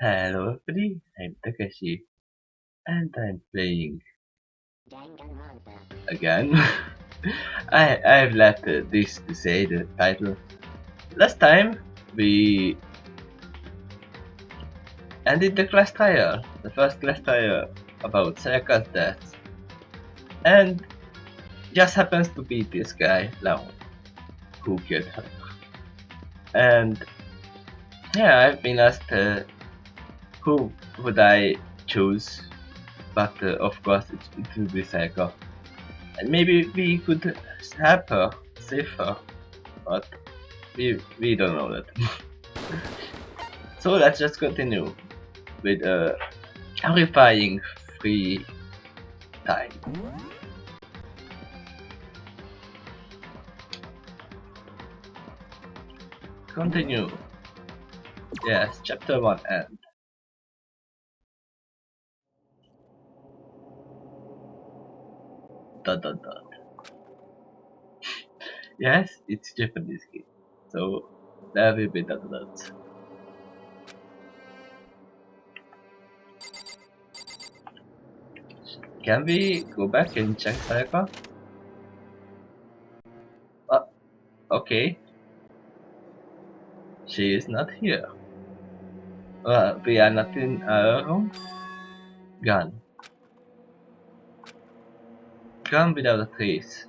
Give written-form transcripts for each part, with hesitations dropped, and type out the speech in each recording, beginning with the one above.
Hello everybody, I'm Takeshy and I'm playing Danganronpa. again. I've left this to say the title. Last time we ended the class trial, the first class trial about Sayaka's death, and just happens to be this guy, Lao, who killed her. And yeah, I've been asked who would I choose, but of course it will be Sayaka. And maybe we could help her, save her, but we don't know that. So let's just continue with a horrifying free time. Continue. Yes, chapter 1 end. Dot dot dot. Yes, it's Japanese game. So there will be dot dot. Can we go back and check Sayaka? Oh, okay. She is not here. We are not in our room. Gone. Gone without a trace.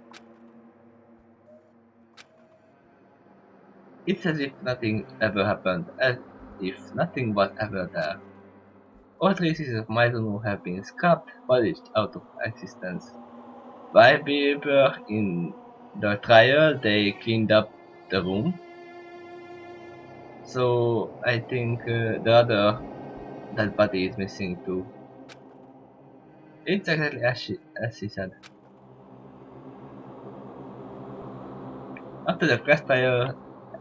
It's as if nothing ever happened, as if nothing was ever there. All traces of Maizono have been scrapped, polished out of existence. While we were in the trial, they cleaned up the room. So I think the other dead body is missing too. It's exactly as she said. After the class trial,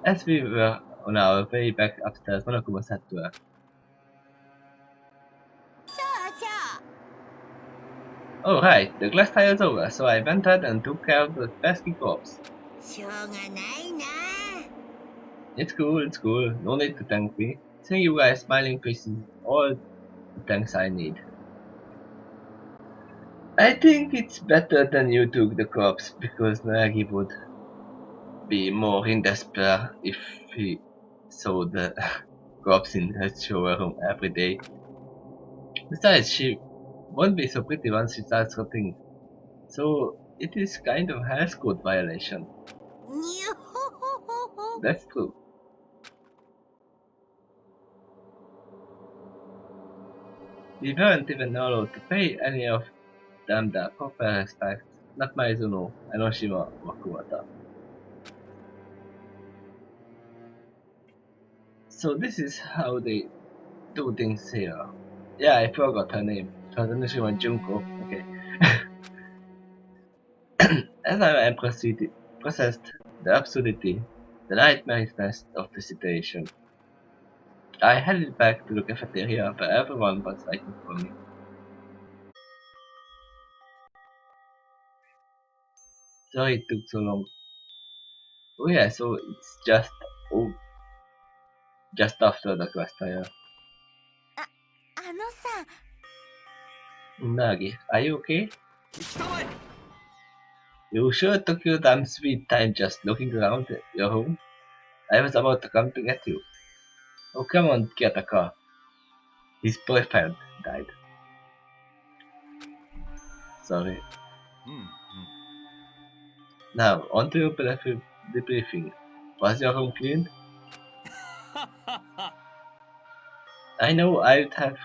as we were on our way back upstairs, Monokuma said to her, "Oh right, the class trial is over, so I went out and took care of the pesky corpse. It's cool. No need to thank me. Seeing you guys smiling faces is all the thanks I need. I think it's better than you took the corpse, because Nagi would be more in despair if he saw the corpse in her shower room every day. Besides, she won't be so pretty once she starts rotting. So it is kind of health code violation. That's true. We weren't even allowed to pay any of them the proper respect. Not Maizuno, Enoshima Makumata. So this is how they do things here. Yeah, I forgot her name. It was Enoshima Junko. Okay. As I processed the absurdity, the nightmareness of the situation, I headed back to the cafeteria where everyone was waiting for me. Sorry it took so long. Oh yeah, so it's oh, just after the class trial. Nagi, are you okay? You sure took your damn sweet time just looking around your home? I was about to come to get you. Oh come on, get a car. His boyfriend died. Sorry. Now, on to your debriefing. Was your home cleaned? I know I'd have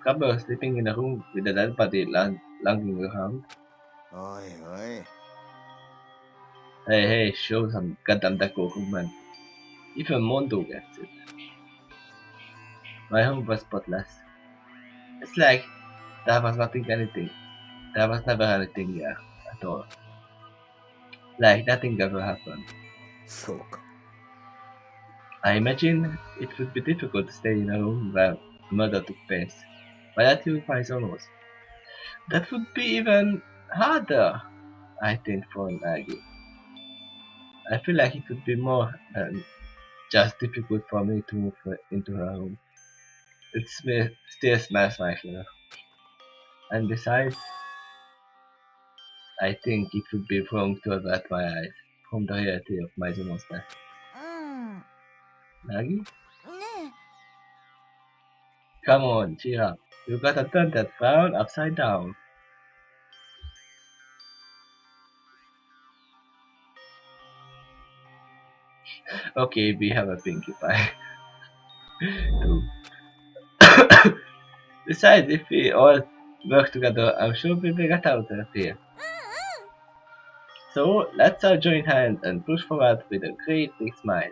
trouble sleeping in a room with a dead body lunging around. Oi. Hey, show some goddamn decorum, man. Even Mondo gets it. My home was spotless. It's like there was anything. There was never anything there at all. Like nothing ever happened. そうか。I imagine it would be difficult to stay in a room where murder took place. But that you my sonos. That would be even harder, I think, for Nagi. I feel like it would be more than just difficult for me to move into her home. Still smells like you. And besides, I think it would be wrong to avert my eyes from the reality of my monster. うん。 Nagi? ね Come on, cheer up. You gotta turn that frown upside down. Okay, we have a Pinkie Pie. Two. Besides, if we all work together, I'm sure we will get out of here. So, let's all join hands and push forward with a great big smile.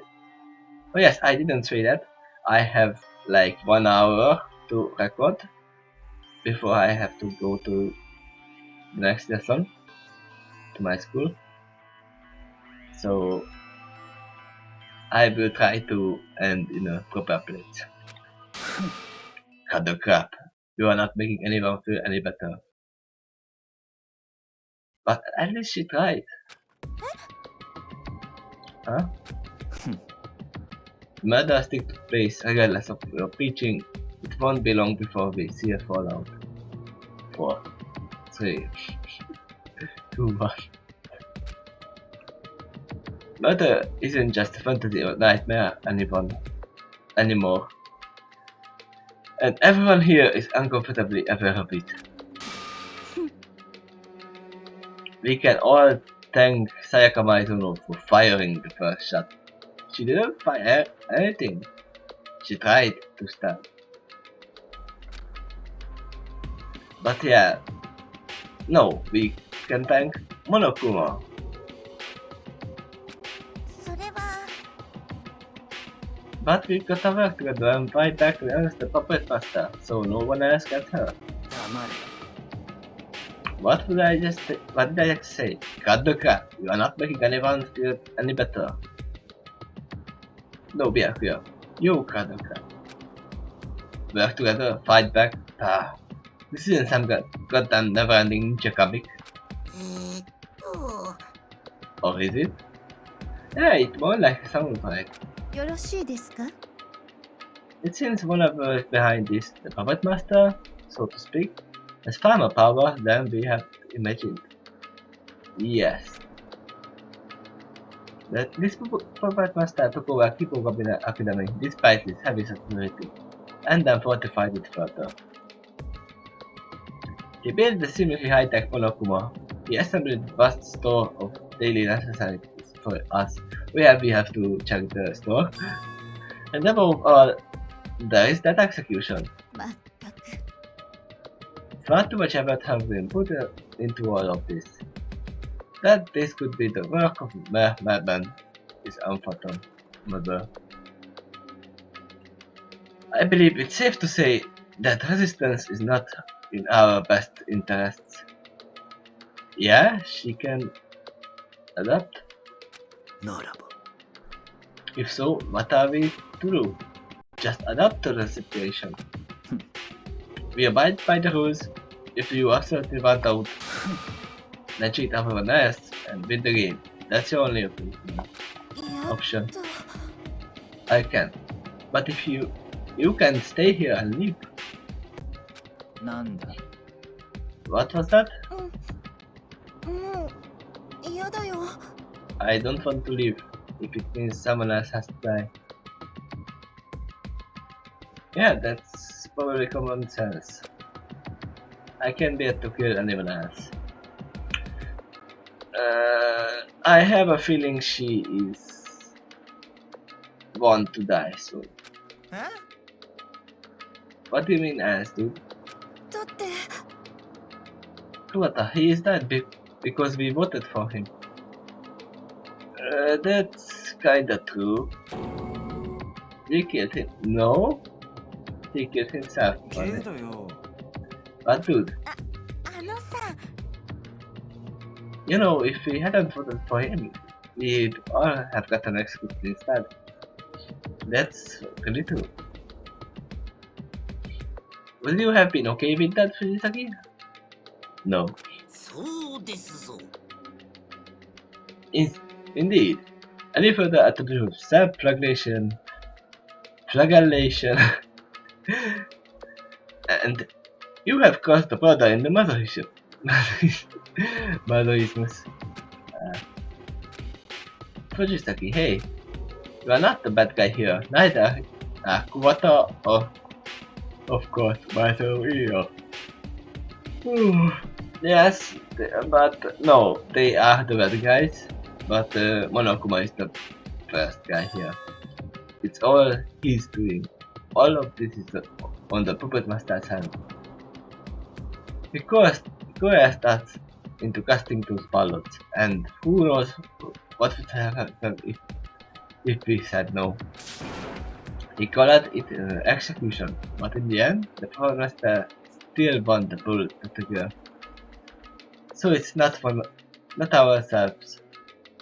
Oh yes, I didn't say that. I have like 1 hour to record before I have to go to the next lesson to my school. So I will try to end in a proper place. Cut the crap. You are not making anyone feel any better. But at least she tried. Huh? Murder still took place regardless of your preaching. It won't be long before we see a fallout. 4, 3, 2, 1. Murder isn't just a fantasy or nightmare anymore. And everyone here is uncomfortably aware of it. We can all thank Sayaka Maizuno for firing the first shot. She didn't fire anything. She tried to stab. But yeah, no, we can thank Monokuma. それは But we've got to work together and fight back against the puppet master, so no one else gets hurt. 黙れ。 What did I just say? Cut the crap. You are not making anyone feel any better. No, be clear. You cut the crap. Work together, fight back. This isn't some goddamn never-ending ninja comic. と Or is it? Yeah, it's more like a soundtrack. よろしいですか It seems one of us behind this, the puppet master, so to speak, has far more power than we have imagined. Yes. This puppet master took over Kipo Academy despite its heavy security, and then fortified it further. He built the seemingly high-tech Monokuma. He assembled a vast store of daily necessities for us, where we have to check the store. And above all, there is that execution. まったく Far too much effort has been put into all of this. That this could be the work of madman is unfathomable. I believe it's safe to say that resistance is not in our best interests. Yeah, she can adapt. ならば。 If so, what are we to do? Just adapt to the situation. We abide by the rules. If you absolutely want out, then cheat everyone else and win the game. That's your only やっ option. と I can. But if you can stay here and leave. なんだ。 What was that? もう嫌だよ I don't want to leave if it means someone else has to die. Yeah, that's probably common sense. I can't bear to kill anyone else. I have a feeling she is want to die soon. え What do you mean as, dude? だって Kubata, he is dead because we voted for him. That's kinda true. We killed him. No? He killed himself. けどよ。 But dude, あのさ you know, if we hadn't voted for him, we'd all have gotten executed instead. That's really true. Would you have been okay with that, Fujisaki? No. そうですぞ。 Indeed. Any further attribute of self-flagellation And you have caused a brother in the mothership. Motherhismus. Fujisaki, hey, you are not the bad guy here. Neither. Kuwata, of course, Master Rio. Yes, but no, they are the bad guys. But Monokuma is the first guy here. It's all he's doing. All of this is on the puppet master's hand. He coerced us into casting those ballots, and who knows what would have happened if we said no. He called it an execution, but in the end, the puppet master still won the bullet at the girl. So it's not ourselves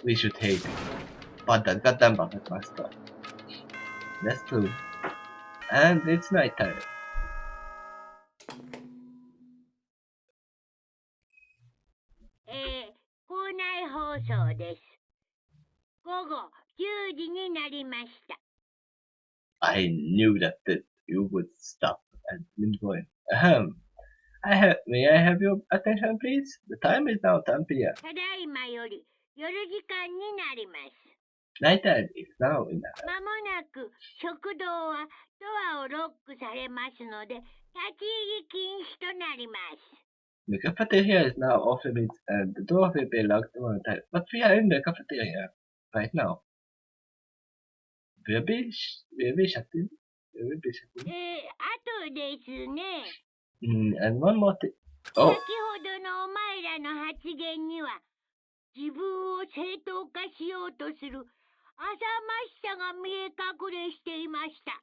we should hate, but that goddamn puppet master. That's true. And it's night time. 校内放送です。午後10時になりました。I knew that you would stop at midpoint. May I have your attention, please? The time is now 10 p.m. ただいまより夜時間になります。Nighttime is now in the まもなく食堂はドアをロックされますので、立ち入り禁止となります。The cafeteria is now off limits and the door will be locked one time. But we are in the cafeteria right now. We'll be shut in. We'll be shut in. あとですね。And one more thing. 先ほどのお前らの発言には、自分を正当化しようとする浅ましさが見え隠れしていました。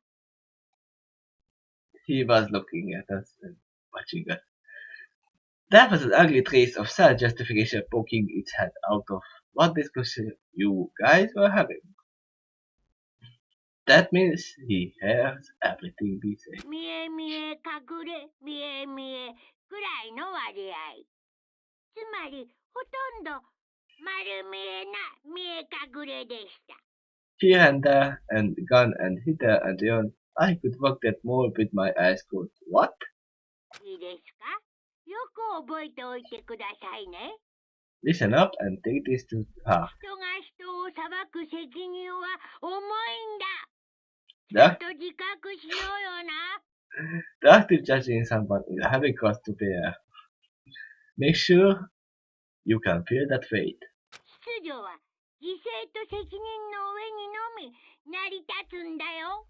He was looking at us and watching us. That was an ugly trace of self-justification poking its head out of what discussion you guys were having. That means he hears everything we say. 見え見え隠れ見え見えくらいの割合。つまりほとんど丸見えな見え隠れでした。Here and there, and gone and hither and yon, I could walk that mole with my eyes closed. What? いいですか？よく覚えておいてくださいね。Listen up and take this to heart. 人が人を裁く責任は重いんだ。ち That ょっと自覚しようよな。the active judging someone is a heavy cost to bear. Make sure you can feel that weight. 秩序は犠牲と責任の上にのみ成り立つんだよ。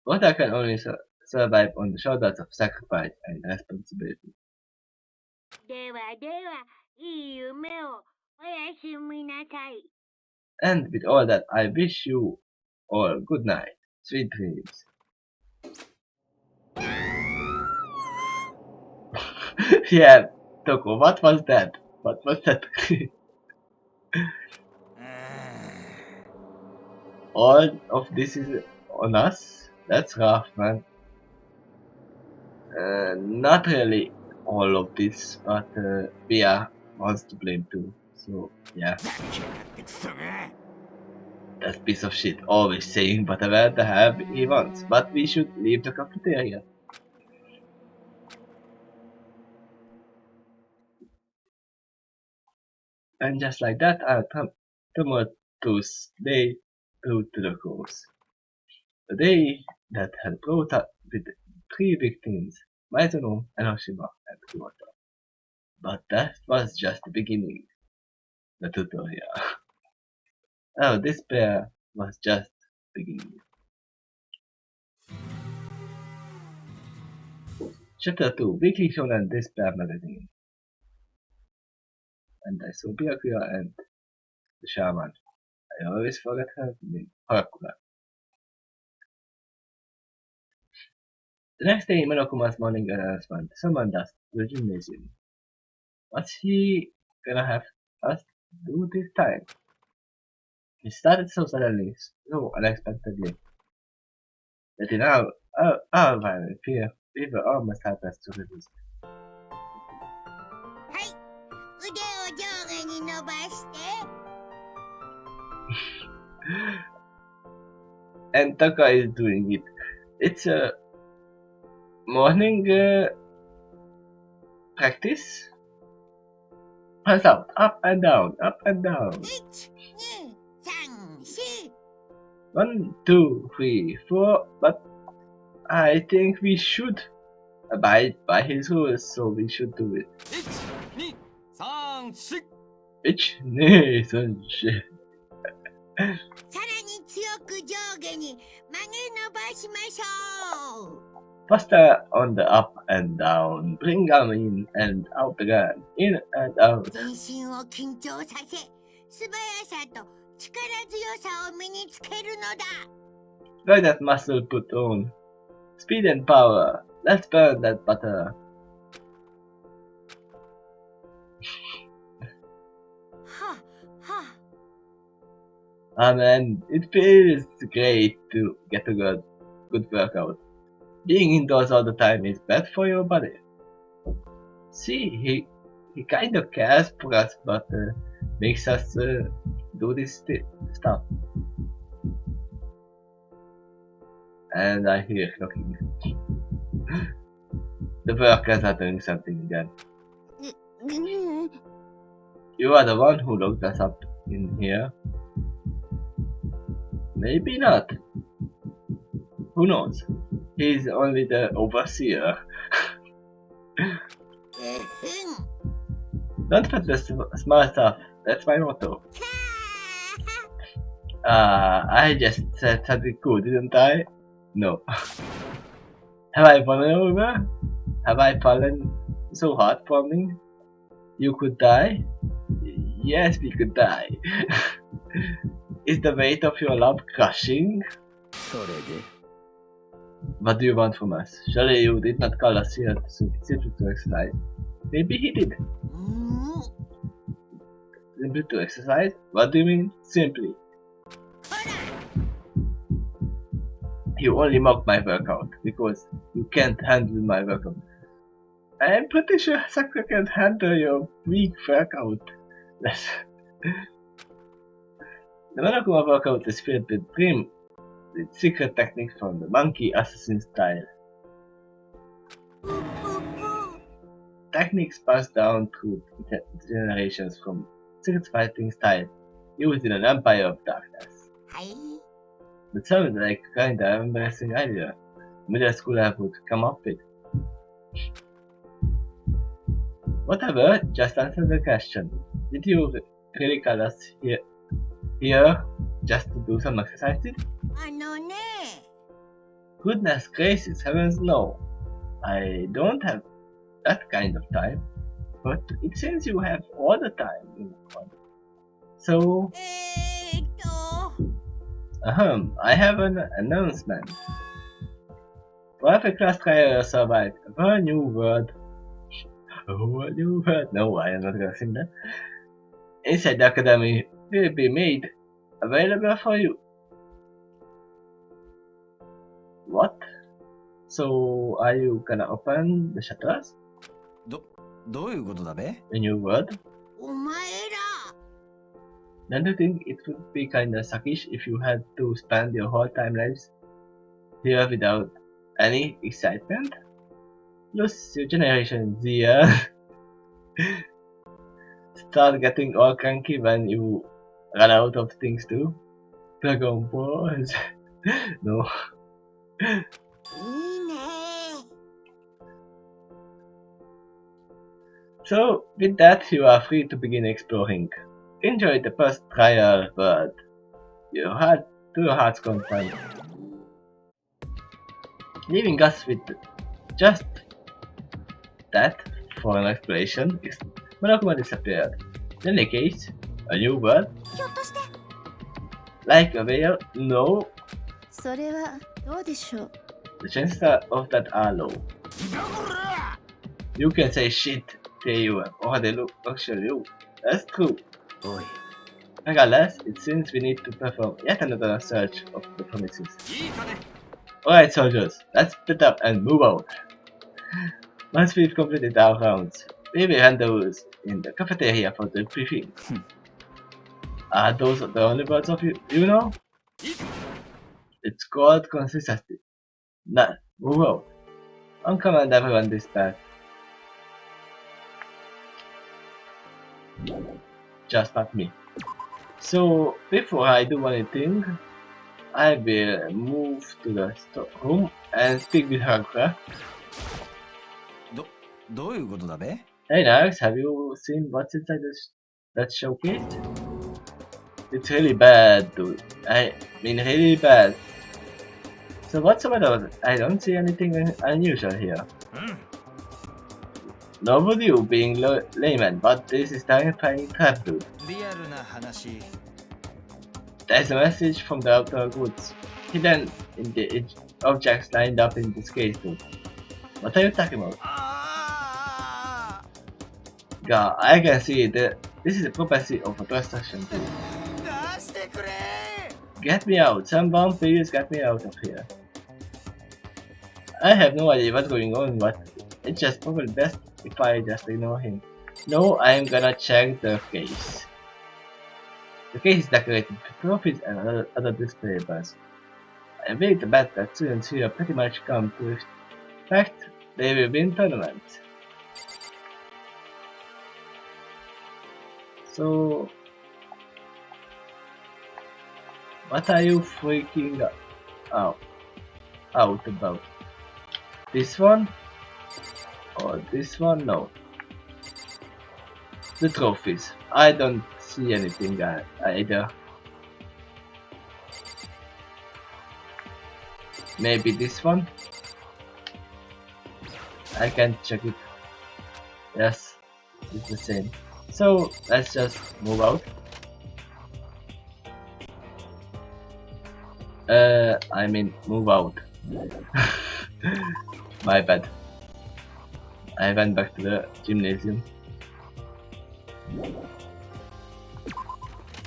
Water can only survive on the shoulders of sacrifice and responsibility. ではでは、いい夢をおやすみなさい。And with all that, I wish you all good night, sweet dreams. Yeah, Toko, what was that? What was that? All of this is on us? That's rough, man. Not really all of this, but Bia wants to blame too. So, yeah. That piece of shit always saying whatever the hell he wants, but we should leave the cafeteria. And just like that, our tumultuous day drew to the close. The day that had brought up with 3 victims, Maizono, Enoshima, and Kyoto. But that was just the beginning. The tutorial. Oh, this pair was just beginning. Chapter 2, Weekly Shonen Despair Magazine. And I saw Byakuya and the shaman. I always forget her name, Harakura. The next day, Monokuma's morning announcement summoned us to the gymnasium. What's he gonna have us do this time? It started so suddenly, so unexpectedly, that in our violent fear, we were almost helpless to resist. はい、腕を上下に伸ばして。And Taka is doing it. It's morning practice? Hands out, up and down, up and down. 1、2、3、4。 1, 2, 3, 4. But I think we should abide by his rules, so we should do it. 1、2、3、4。 1, 2, 3, 4. さらに強く上下に曲げ伸ばしましょう。 Faster on the up and down. Bring them in and out again. In and out. 全身を緊張させ、素早さと力強さを身につけるのだ。 Try that muscle put on. Speed and power. Let's burn that butter. はは Man, it feels great to get a good workout. Being indoors all the time is bad for your body. See, he kind of cares for us, but makes us do this stuff. And I hear knocking. The workers are doing something again. You are the one who locked us up in here. Maybe not. Who knows? He's only the overseer. Don't put the small stuff. That's my motto. I just said something cool, didn't I? No. Have I fallen over? Have I fallen so hard for me? You could die? Yes, we could die. Is the weight of your love crushing? それで What do you want from us? Surely you did not call us here simply to exercise. Maybe he did. Simply to exercise? What do you mean? Simply. You only mock my workout because you can't handle my workout. I'm pretty sure Sakura can't handle your weak workout. The Monokuma workout is filled with secret techniques from the monkey assassin style. Techniques passed down through generations from secret fighting style used in an empire of darkness. That sounds like a kinda embarrassing idea. Middle schooler would come up with. Whatever, just answer the question. Did you really call us here just to do some exercises? Goodness gracious, heavens no. I don't have that kind of time. But it seems you have all the time you want. So, I have an announcement. For every class trial survived, a new word. A new word. No, I am not gonna sing that. Inside the academy will be made available for you. What? So, are you gonna open the shutters? どういうことだべ A new word? お前ら Don't you think it would be kinda suckish if you had to spend your whole time lives here without any excitement? Lose your generation, Zia. Start getting all cranky when you run out of things to do. Dragon Balls. No. いいね So, with that, you are free to begin exploring. Enjoy the first trial world. To your heart's content. Leaving us with just that for an exploration, Monokuma disappeared. In any case, a new world? ひょっとして Like a whale? No. それはどうでしょう The chances of that are low. You can say shit, Teiyu, or they look actually you. That's true. おい Regardless, it seems we need to perform yet another search of the promises. いいかね Alright soldiers, let's split up and move out. Once we've completed our rounds, we will rendezvous in the cafeteria for the briefing. Are those the only words of you know? It's called consistency. Now, move out. Uncommand everyone this pack. Just not me. So before I do anything, I will move to the room and speak with her. どういうことだべ Hey Nax, have you seen what's inside that showcase? It's really bad, dude. I mean, really bad. So what's the matter? I don't see anything unusual here. Nobody you being layman, but this is terrifying trap, dude. リアルな話 There's a message from the outer goods, hidden in the objects lined up in this case, dude. What are you talking about? あ God, I can see that this is a prophecy of a destruction, dude. 出してくれ Get me out, someone please get me out of here. I have no idea what's going on, but it's just probably best if I just ignore him. No, I'm gonna check the case. The case is decorated with trophies and other displays. I'm willing to bet that students here pretty much come to expect they will win tournaments. So, what are you freaking out about? This one? Or this one? No. The trophies. I don't see anything either. Maybe this one? I can check it. Yes, it's the same. So let's just move out. I mean move out. My bad. I went back to the gymnasium.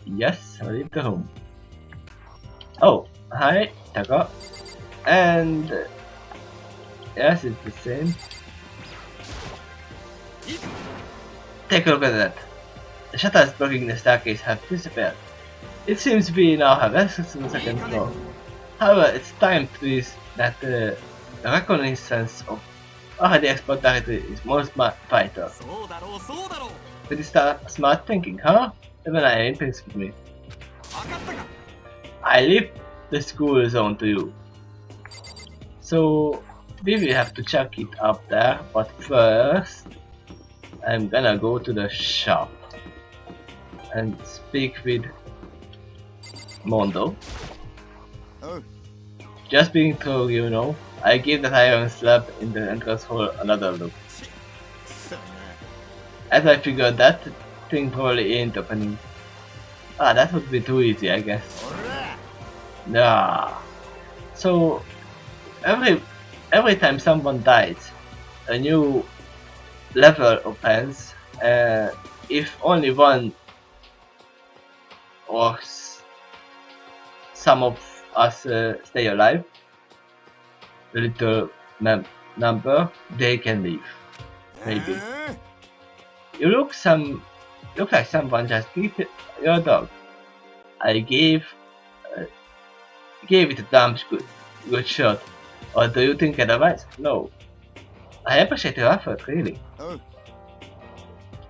Yes, I leave the home. Oh, hi, Taka. And yes, it's the same. Take a look at that. The shutters blocking the staircase have disappeared. It seems we now have access to the second floor. However, it's time to use that the reconnaissance of already expert territory is most vital. そうだろうそうだろう With this smart thinking, huh? Even I imprints with me. 分かったか I leave the school zone to you. So we will have to check it up there, but first I'm gonna go to the shop and speak with Mondo. Oh. Just being told, you know, I give that iron slab in the entrance hall another look. そうな As I figured that thing probably ain't opening. Ah, that would be too easy, I guess. ほら Nah. So every time someone dies, a new level opens. If only one or some of us stay alive, the little number, they can leave. Maybe. You look like someone just kicked your dog. I gave it a damn good shot. Or do you think otherwise? No. I appreciate your effort, really. Oh.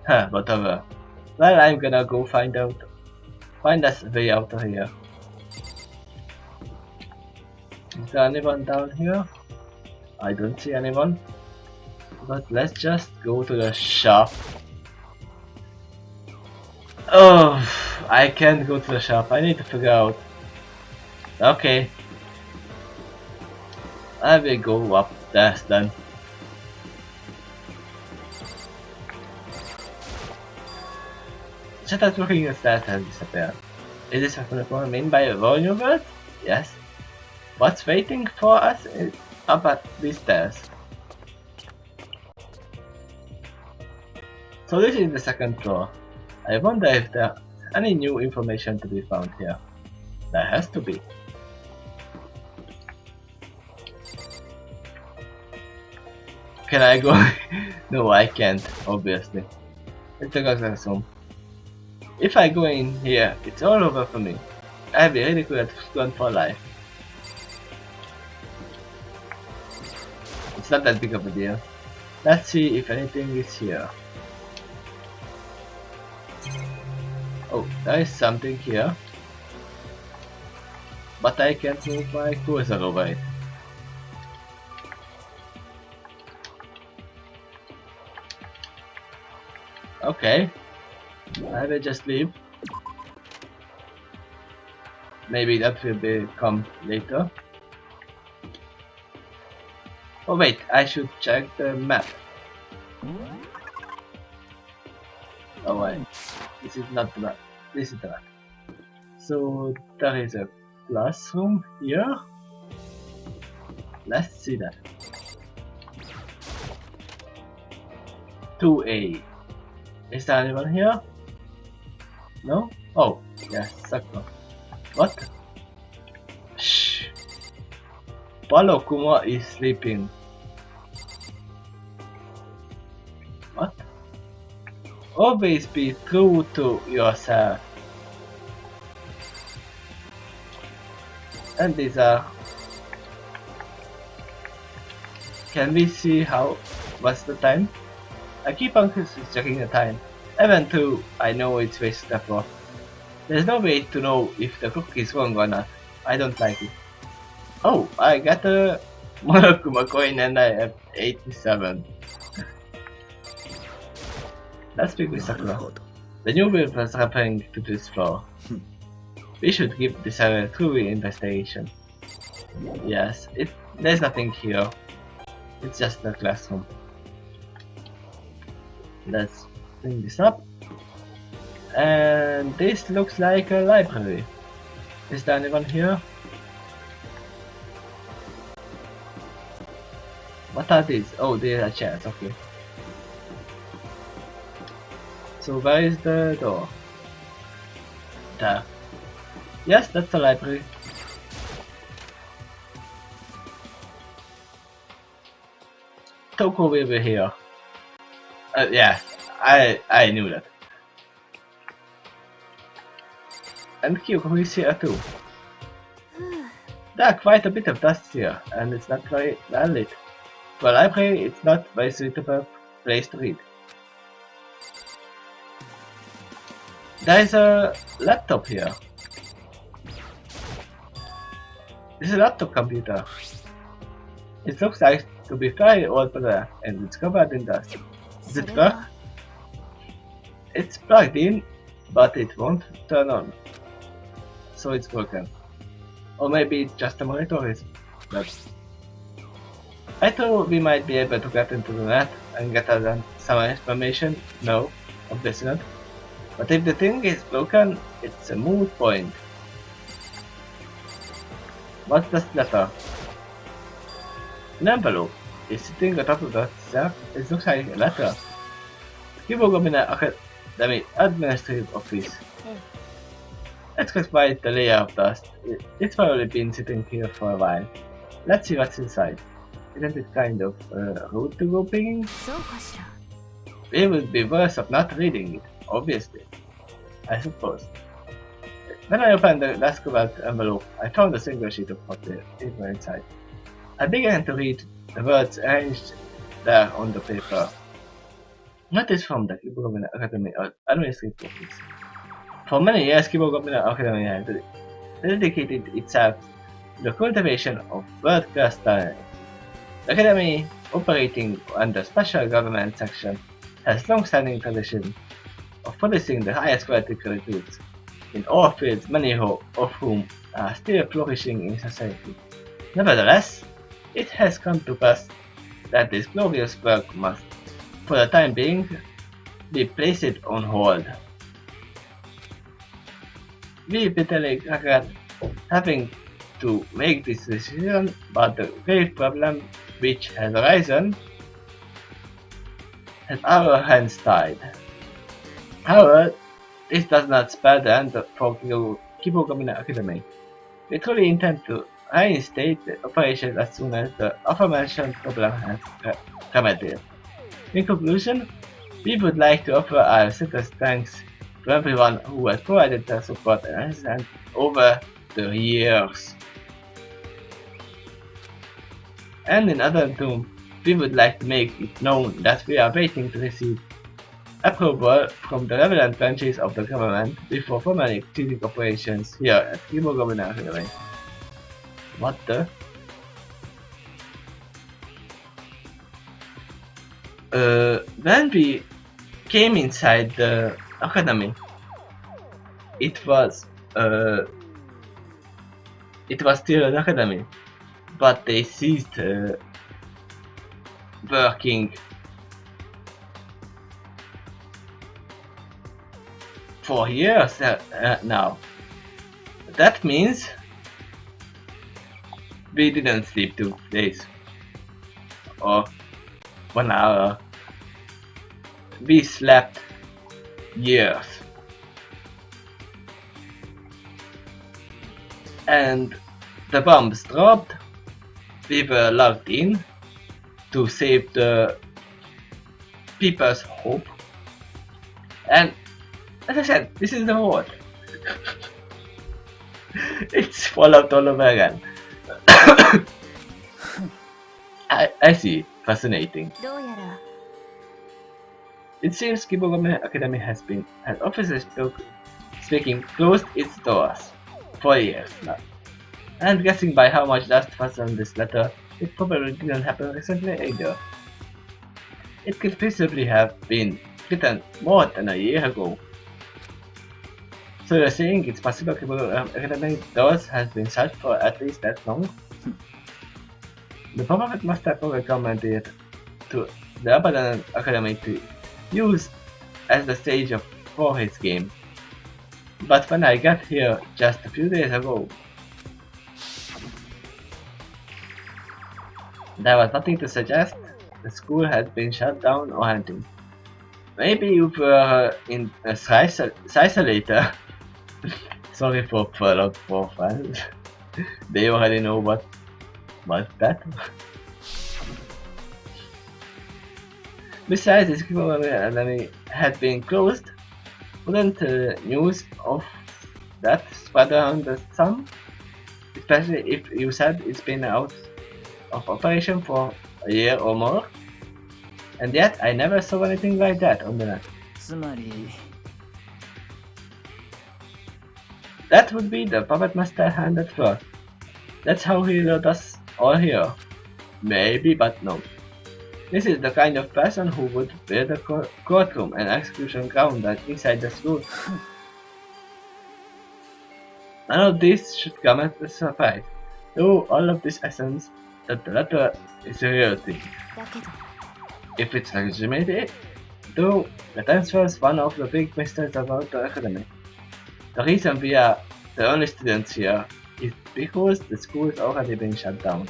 Huh, whatever. Well, I'm gonna go find us a way out of here. Is there anyone down here? I don't see anyone. But let's just go to the shop. Oh, I can't go to the shop. I need to figure out. Okay. I will go upstairs then. Shutters looking at that has disappeared. Is this what I mean by a volume word? Yes. What's waiting for us is up at these stairs. So this is the second floor. I wonder if there's any new information to be found here. There has to be. Can I go? No, I can't, obviously. It's a classroom. If I go in here, it's all over for me. I'll be ridiculed at school for life. it's not that big of a deal. Let's see if anything is here. Oh, there is something here. But I can't move my cursor over it. Okay. I will just leave. Maybe that will become later. Oh wait, I should check the map. Oh wait, this is not the map. This is the map. So there is a classroom here. Let's see that. 2A. Is there anyone here? No? Oh, yes, Sakura. What? Shh. Palo Kuma is sleeping. What? Always be true to yourself. And these are... Can we see what's the time? I keep on checking the time. Even though I know it's wasted effort. There's no way to know if the clock is wrong or not. I don't like it. Oh, I got a Monokuma coin and I have 87. Let's speak with Sakura. The new build was referring to this floor. We should give this area a thorough investigation. Yes, there's nothing here. It's just a classroom. Let's bring this up. And this looks like a library. Is there anyone here? What are these? Oh, they are chairs, okay. So where is the door? There. Yes, that's the library. Toko will be here. Yeah, I knew that. And Kyoko is here too. There are quite a bit of dust here, and it's not very well lit. For a library, it's not a very suitable place to read. There is a laptop here. This is a laptop computer. It looks like to be very old there, and it's covered in dust. Does it work? It's plugged in, but it won't turn on. So it's broken. Or maybe it's just a monitor is not. I thought we might be able to get into the net and get some information. No, obviously not. But if the thing is broken, it's a moot point. What's this letter? An envelope is sitting on top of the shelf. It looks like a letter. Kibogomina Academy Administrative Office. Let's get by the layer of dust. It's probably been sitting here for a while. Let's see what's inside. Isn't it kind of rude to go picking? It would be worse of not reading it, obviously. I suppose. When I opened the last covered envelope, I found a single sheet of paper inside. I began to read the words arranged there on the paper. Notice from the Kibogomina Academy Administrative Office. For many years, Kibogomina Academy has dedicated itself to the cultivation of world-class talent. The Academy, operating under Special Government Section, has long-standing tradition of producing the highest quality recruits in all fields, many of whom are still flourishing in society. Nevertheless, it has come to pass that this glorious work must, for the time being, be placed on hold. We bitterly regret having to make this decision, but the grave problem which has arisen has our hands tied. However, this does not spare the end for Kibogomina Academy. We truly intend to reinstate the operations as soon as the aforementioned problem has remedied. In conclusion, we would like to offer our sincerest thanks to everyone who has provided their support and assistance over the years. And in other doom, we would like to make it known that we are waiting to receive approval from the relevant branches of the government before formally ceasing operations here at Hemoglobin Academy. What the? When we came inside the academy, it was still an academy, but they ceased working for years now. That means we didn't sleep 2 days or 1 hour. We slept years. And the bombs dropped. We were logged in to save the people's hope. And as I said, this is the world. It's Fallout all over again. I see. Fascinating. どうやら It seems Kibogame Academy has officially speaking closed its doors for years now. And guessing by how much dust was on this letter, it probably didn't happen recently either. It could feasibly have been written more than a year ago. So you're saying it's possible Kibogame Academy doors has been shut for at least that long? The prophet must have recommended to the Abaddon Academy to use as the stage for his game. But when I got here just a few days ago, there was nothing to suggest the school had been shut down or anything. Maybe you were in a isolator. Sorry for Fallout 4 fans. They already know what that. Besides, this academy had been closed. Wouldn't news of that spread around the sun? Especially if you said it's been out of operation for a year or more? And yet, I never saw anything like that on the net. つまり That would be the puppet master hand at first. That's how he lured us all here. Maybe, but no. This is the kind of person who would build a courtroom and execution ground inside the school. None of this should come as a surprise, though all of this essence that the letter is a real thing. だけど If it's legitimate, though, that answers one of the big mysteries about the academy. The reason we are the only students here is because the school has already been shut down.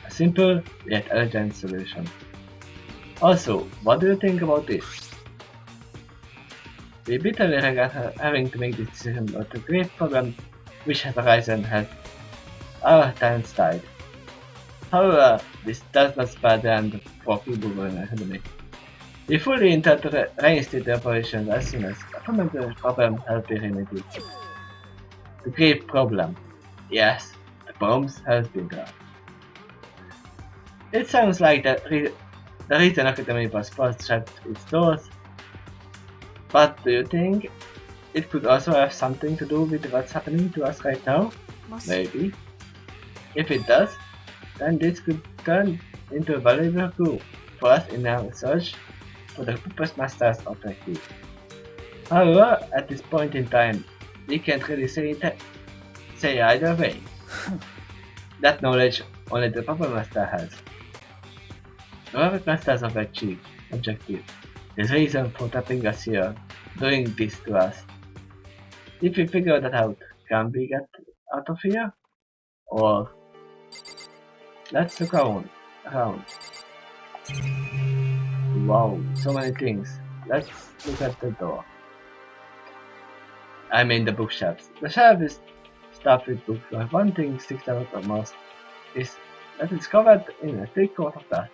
A simple yet elegant solution. Also, what do you think about this? We bitterly regret having to make this decision, but the great problem which has arisen has our hands tied. However, this does not spare the end for people in the academy. We fully intend to reinstate the operations as soon as a fundamental problem has been remedied. The grave problem. Yes, the bombs has been dropped. It sounds like the reason Academy was forced to shut its doors. But do you think it could also have something to do with what's happening to us right now? もし Maybe. If it does, then this could turn into a valuable clue for us in our search for the Puppet Master's objective. However, at this point in time, we can't really say either way. That knowledge only the Puppet Master has. The Puppet Master's objective, his reason for trapping us here, doing this to us. If we figure that out, can we get out of here? Or let's look around. Wow, so many things. Let's look at the door. I mean the bookshelves. The shelf is stuffed with books, but one thing sticks out the most is that it's covered in a thick coat of dust.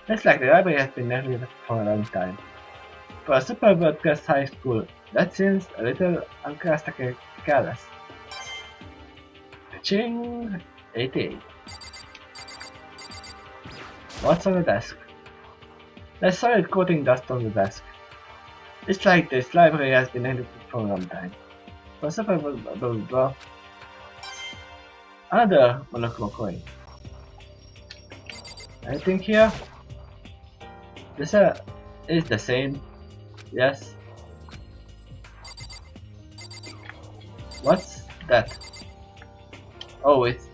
It's like the library has been neglected for a long time. For a super broadcast high school, that seems a little uncharacteristic careless. Ching! 88. What's on the desk? There's solid coating dust on the desk. It's like this library has been neglected for a long time. Blah. Another monochrome coin. Anything here? This is the same. Yes. What's that? Oh, it's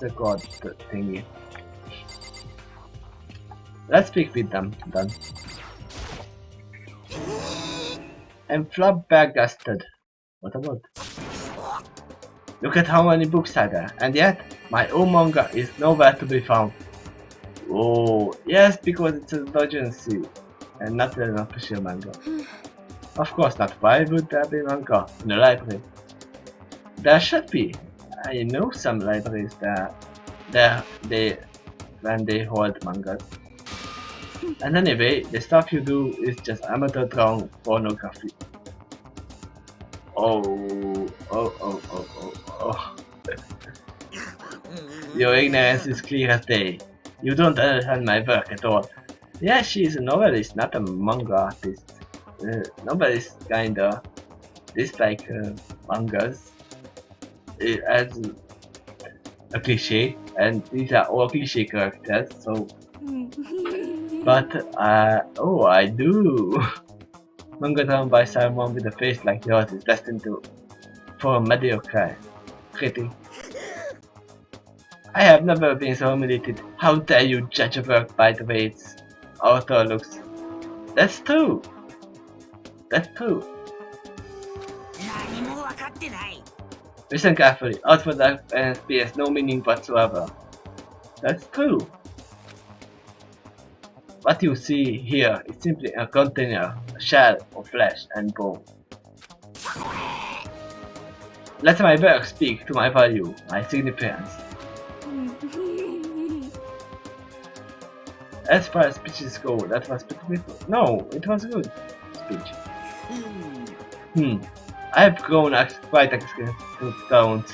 a god thingy. Let's speak with them then. And flabbergasted. What about? Look at how many books are there, and yet my own manga is nowhere to be found. Oh, yes, because it's an emergency and not an official manga. Of course not. Why would there be manga in a library? There should be. I know some libraries when they hold mangas. And anyway, the stuff you do is just amateur drawn pornography. Oh. Your ignorance is clear as day. You don't understand my work at all. Yeah, she is a novelist, not a manga artist. Novelists kinda dislike mangas as a cliche, and these are all cliche characters, so. But, oh, I do. Manga drawn by someone with a face like yours is destined for mediocrity. I have never been so humiliated. How dare you judge a work by the way its author looks? That's true. That's true. Listen carefully. Outward appearance has no meaning whatsoever. That's true. What you see here is simply a container, a shell of flesh and bone. Let my work speak to my value, my significance. As far as speeches go, that was beautiful. No, it was a good speech. I've grown quite accustomed.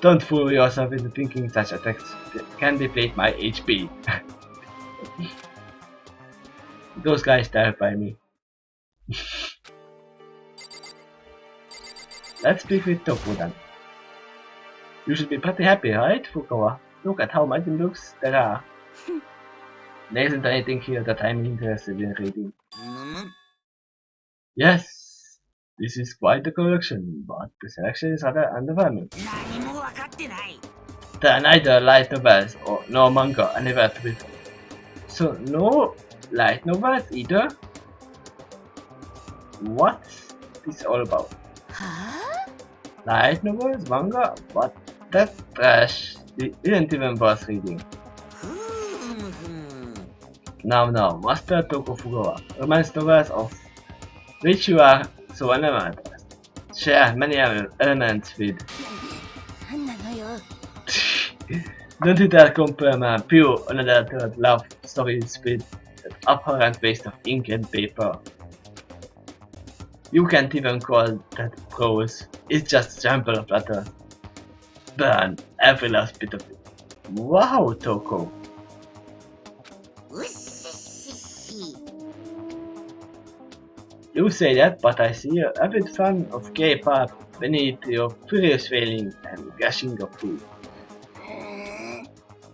Don't fool yourself into thinking such a text can deflate my HP. Those guys terrify me. Let's speak with Toku then. You should be pretty happy, right, Fukawa? Look at how many books there are. There isn't anything here that I'm interested in reading. Yes, this is quite a collection, but the selection is rather underwhelming. There are neither light novels nor manga anywhere to be found. So no light novels either? What's this all about? Light novels, manga? What? That's trash. It isn't even worth reading. Now, Master Toku Fugawa, romance novels of which you are so enamored, share many elements with. Don't you dare compare my pure, unadulterated love stories with that abhorrent waste of ink and paper. You can't even call that prose. It's just a jumble of letters. Burn every last bit of it. Wow, Toko. You say that, but I see a avid fan of K-pop beneath your furious wailing and gushing of food.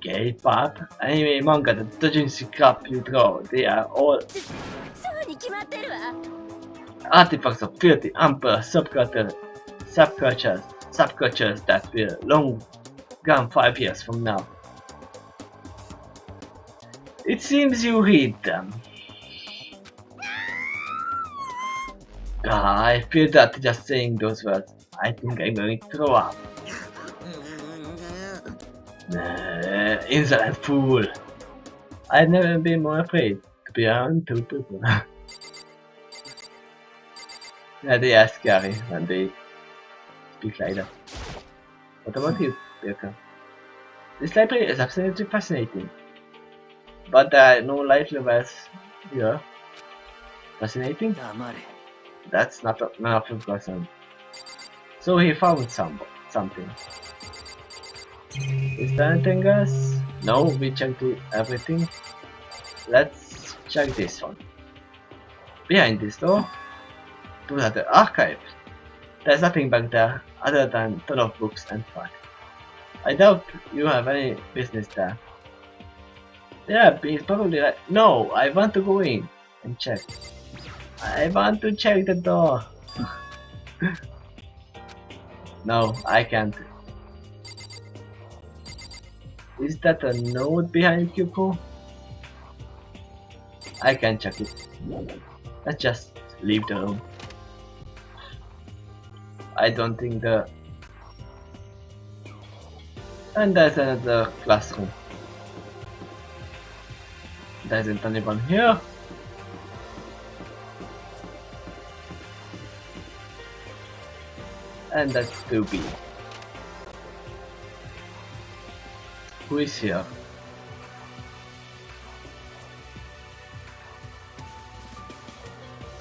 K-pop, anime, manga, the doujinshi crap you draw, they are all artifacts of filthy, ample subcultures that will long gone 5 years from now. It seems you read them. I feel that just saying those words. I think I'm going to throw up. Insolent fool. I've never been more afraid to be around two people. Yeah, they are scary when they speak like that. What about you, Birka? This library is absolutely fascinating. But there are no light levels here. Fascinating? That's not enough of a person. So he found something. Is there anything else? No, we checked everything. Let's check this one. Behind this door, to the archive. There's nothing back there other than ton of books and files. I doubt you have any business there. Yeah, he's probably right. No, I want to go in and check. I want to check the door. No, I can't. Is that a note behind Kyuko? I can check it. Let's just leave the room. I don't think the... And there's another classroom. There isn't anyone here. And that's 2B. Who is here?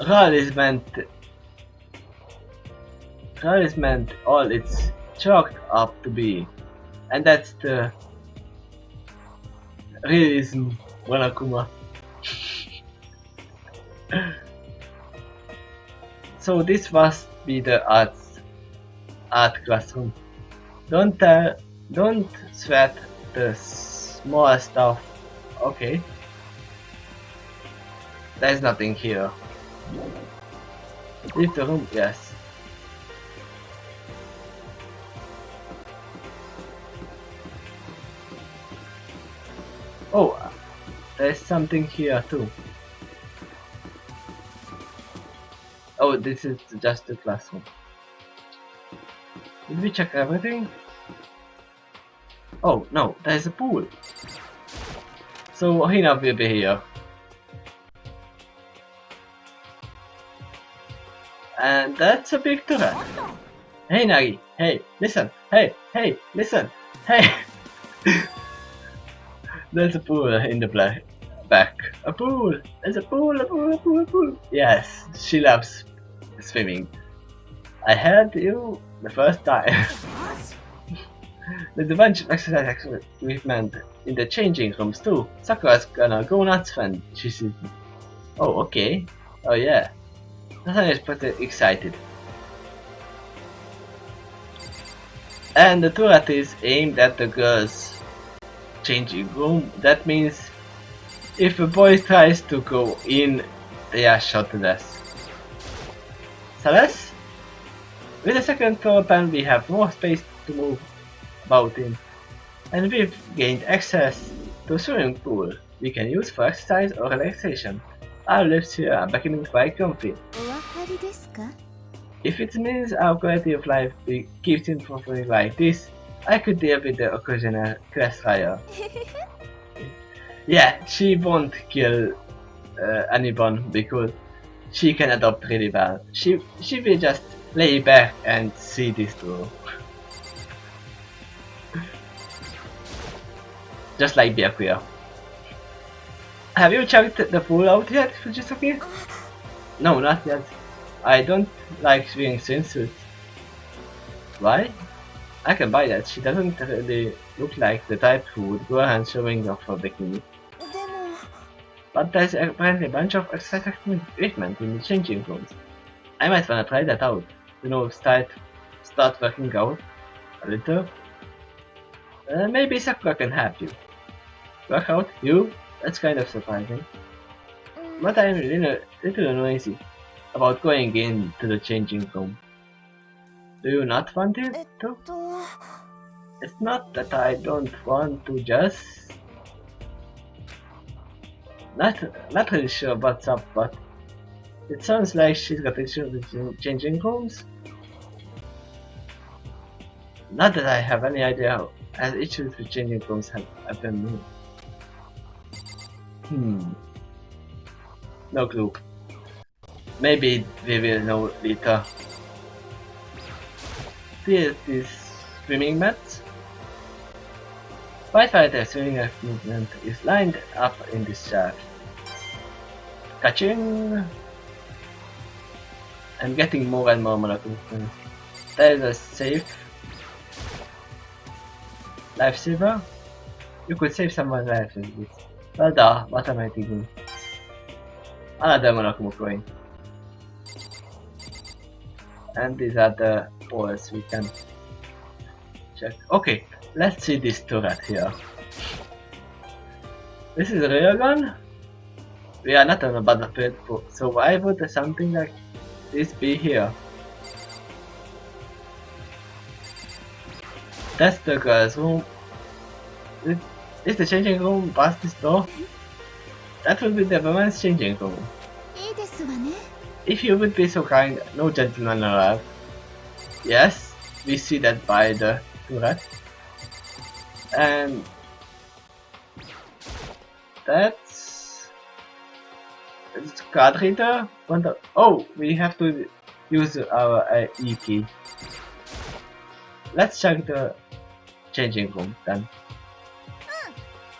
RAL is meant all it's chalked up to be. And that's the realism, Wanakuma. So this must be the art classroom. Don't sweat the small stuff. Okay. There's nothing here. Leave the room, yes. Oh, there's something here too. Oh, this is just the classroom. Did we check everything? Oh, no, there's a pool. So Hina will be here. And that's a big turret. Hey Nagi, hey, listen, hey, listen, hey. There's a pool in the back. A pool! There's a pool, a pool. Yes, she loves swimming. I heard you the first time. There's a bunch of exercise equipment in the changing rooms too. Sakura's gonna go nuts when she sees me. Oh, okay. Oh yeah. Nathan is pretty excited. And the turret is aimed at the girls' changing room. That means if a boy tries to go in, they are shot to death. Celeste? With the second floor pan we have more space to move about in. And we've gained access to a swimming pool we can use for exercise or relaxation. Our lives here are becoming quite comfy. If it means our quality of life keeps improving like this, I could deal with the occasional class trial. Yeah, she won't kill anyone because she can adopt really well. She will just lay back and see this through. Just like Byakuya. Have you checked the pool out yet, Fujisuki? No, not yet. I don't like wearing swimsuits. Why? I can buy that. She doesn't really look like the type who would go around showing off her bikini. But there's apparently a bunch of exercise equipment in the changing rooms. I might wanna try that out. You know, start working out a little. Maybe Sakura can help you. Work out? You? That's kind of surprising. But I'm a little noisy about going into the changing room. Do you not want it to? It's not that I don't want to, just... Not really sure what's up, but it sounds like she's got issues with changing rooms. Not that I have any idea, as issues with changing rooms have been me. No clue. Maybe we will know later. Here's this swimming mat. Firefighter swimming equipment is lined up in this shaft. Catching! I'm getting more and more equipment. There is a safe lifesaver. You could save someone's life with this. Well, duh, what am I thinking? Another Monokuma coin. And these are the walls we can check. Okay, let's see this turret here. This is a real gun? We are not on a battlefield, so why would something like this be here? That's the girl's room. Is the changing room past this door? That would be the woman's changing room. いいですわね。 If you would be so kind, no gentleman allowed. Yes, we see that by the turret. And that's card reader. Oh, we have to use our E key. Let's check the changing room then.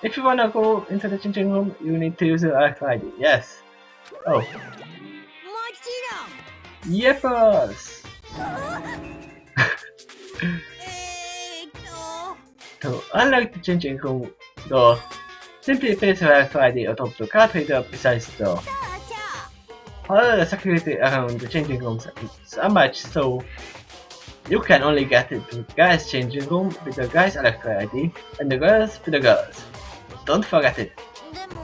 If you wanna go into the changing room, you need to use the RFID. Yes. Oh. もちろん Yepers! To unlock the changing room door, simply place the RFID atop the card reader beside the door. そうそう All the security around the changing rooms is much so you can only get into the guys' changing room with the guys' electro ID and the girls with the girls. Don't forget it. でも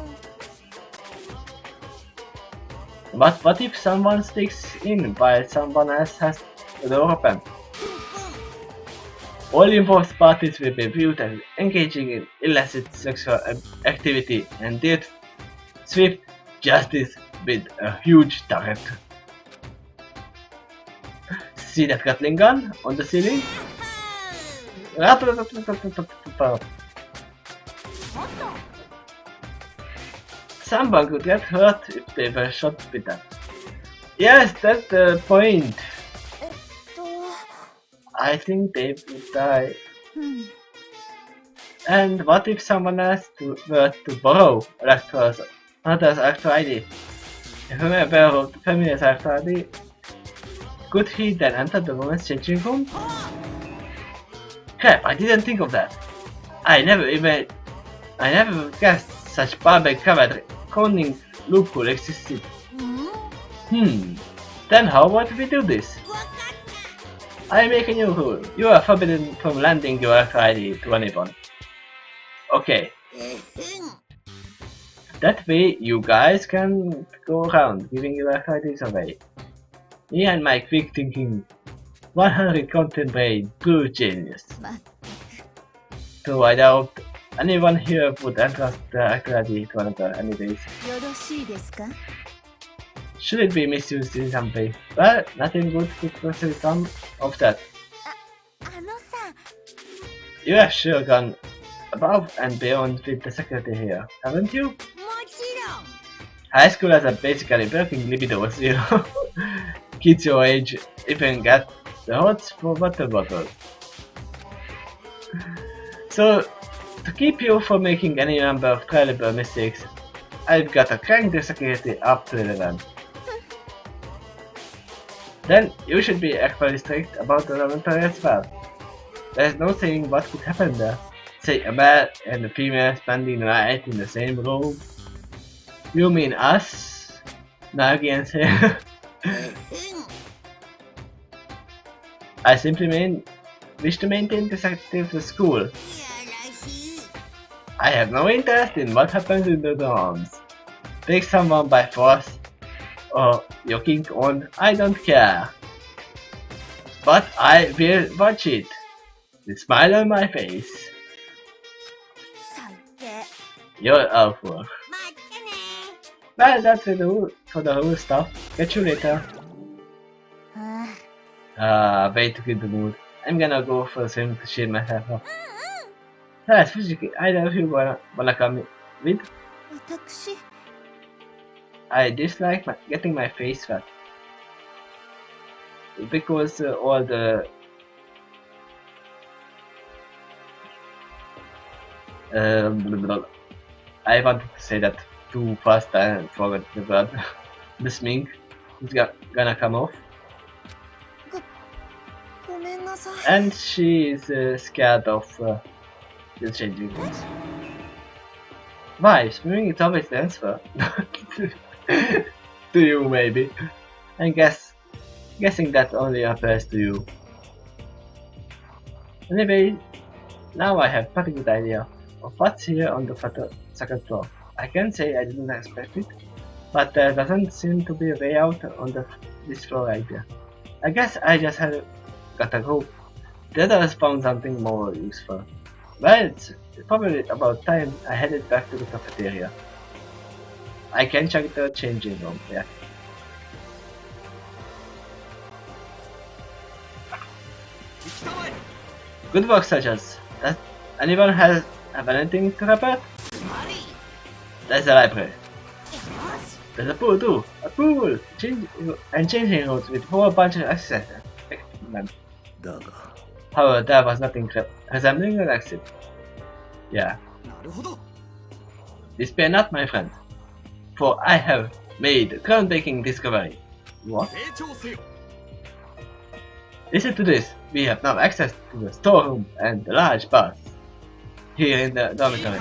But what if someone sneaks in while someone else has the door open? All involved parties will be viewed as engaging in illicit sexual activity and did swift justice with a huge target. See that Gatling gun on the ceiling? Someone could get hurt if they were shot with that. Yes, that's the point. えっと I think they would die. うん And what if someone else were to borrow another's Electro ID? If a man borrowed the feminist Electro ID, could he then enter the woman's changing room? Crap, I didn't think of that. I never guessed such barbaric cunning loophole existed. うん Then how would we do this? わかった I make a new rule. You are forbidden from lending your Electro ID to anyone. Okay. That way you guys can go around giving your Electro IDs away. Me and my quick thinking 100 content brain, pure genius. ま So I doubt anyone here would entrust the Electro ID to another anyways. よろしいですか Should it be misused in some way? Well, nothing good could possibly come of that. あのさ You have sure gone above and beyond with the security here, haven't you? もちろん High schoolers are basically working libido zero. Kids your age even get the hots for water bottles. So, to keep you from making any number of terrible mistakes, I've got to crank the security up to 11. Then you should be equally strict about the lavatory as well. There's no saying what could happen there. Say a male and a female spending the night in the same room. You mean us? Nagi and say. I simply wish to maintain the sanctity of the school. いやらしい I have no interest in what happens in the dorms. Take someone by force or your kink on, I don't care. But I will watch it. With a smile on my face. 最低 You're awful. 待ってね Well, that's for the whole stuff. Catch you later. あ Way to kill the mood. I'm gonna go for a swim to cheer myself up. Yes, Fujiki, either of you wanna come with? 私 I dislike getting my face wet. Because all the I wanted to say that too fast and forgot the word. The smink is gonna come off. ごめんなさい And she is scared of the changing rooms. Why? Swimming is always the answer. To you, maybe. Guessing that only applies to you. Anyway, now I have a pretty good idea of what's here on the second floor. I can't say I didn't expect it, but there doesn't seem to be a way out on this floor either. I guess I just gotta go. The others found something more useful. Well, it's probably about time I headed back to the cafeteria. I can check the changing room, yeah. Good work, Sergeants. Does anyone have anything to report? There's a library. There's a pool too. A pool! Changing rooms with a whole bunch of exercises. However, there was nothing resembling an exit. Yeah. Despair not, my friend. For I have made a groundbreaking discovery. What? Listen to this. We have now access to the storeroom and the large bath here in the dormitory.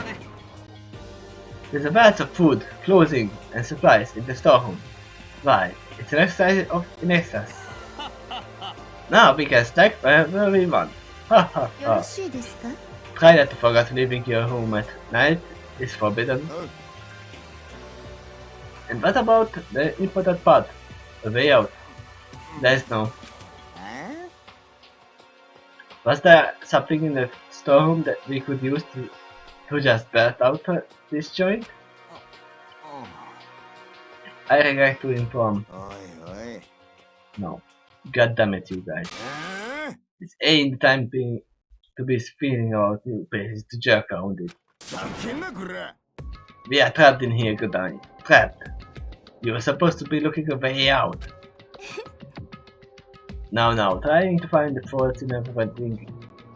There's a wealth of food, clothing, and supplies in the storeroom. Why, it's an exercise in excess. Now we can stack wherever we want. Ha ha ha. Try not to forget leaving your room at night is forbidden. And what about the important part? The way out? There's no. Was there something in the storeroom that we could use to just burst out this joint? I regret to inform. No. God damn it, you guys. This ain't the time to be spinning about new places to jerk around it. We are trapped in here, good eye. Trapped. You were supposed to be looking a way out. Now, trying to find the faults in everything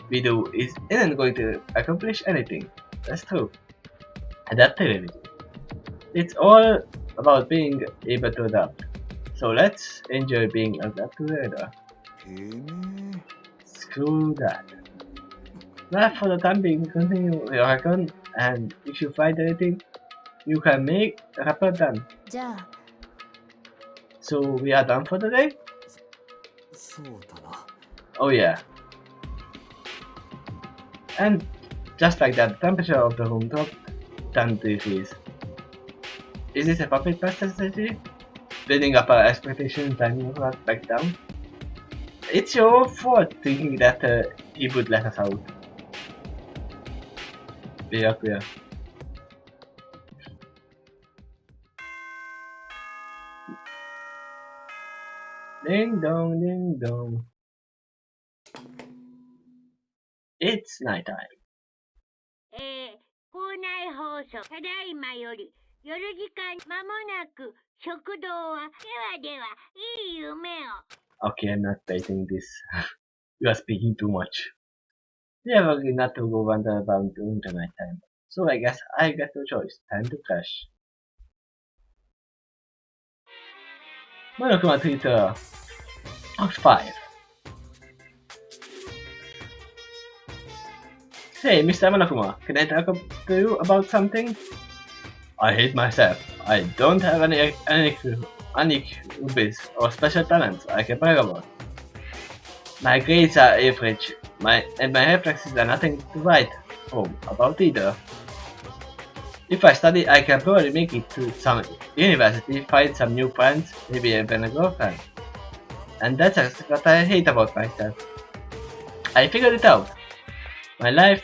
we do isn't going to accomplish anything. That's true. Adaptability. It's all about being able to adapt. So let's enjoy being adapted together. Screw that. Well, for the time being, continue your recon, and if you find anything, you can make a report done. So we are done for the day? Oh yeah. And just like that, the temperature of the room dropped 10 degrees. Is this a puppet master strategy? Building up our expectations and right back down? It's your fault thinking that he would let us out. Clear. Ding dong, ding dong. It's night time. 校内放送、ただいまより、夜時間まもなく、食堂は、では、いい夢を。Okay, I'm not taking this. You are speaking too much. We are agreed not to go wander about during the night time. So I guess I got no choice. Time to crash. Monokuma Twitter. Act 5. Hey, Mr. Monokuma, can I talk to you about something? I hate myself. I don't have any hobbies or special talents I can brag about. My grades are average, and my reflexes are nothing to write home about either. If I study, I can probably make it to some university, find some new friends, maybe even a girlfriend. And that's what I hate about myself. I figured it out. My life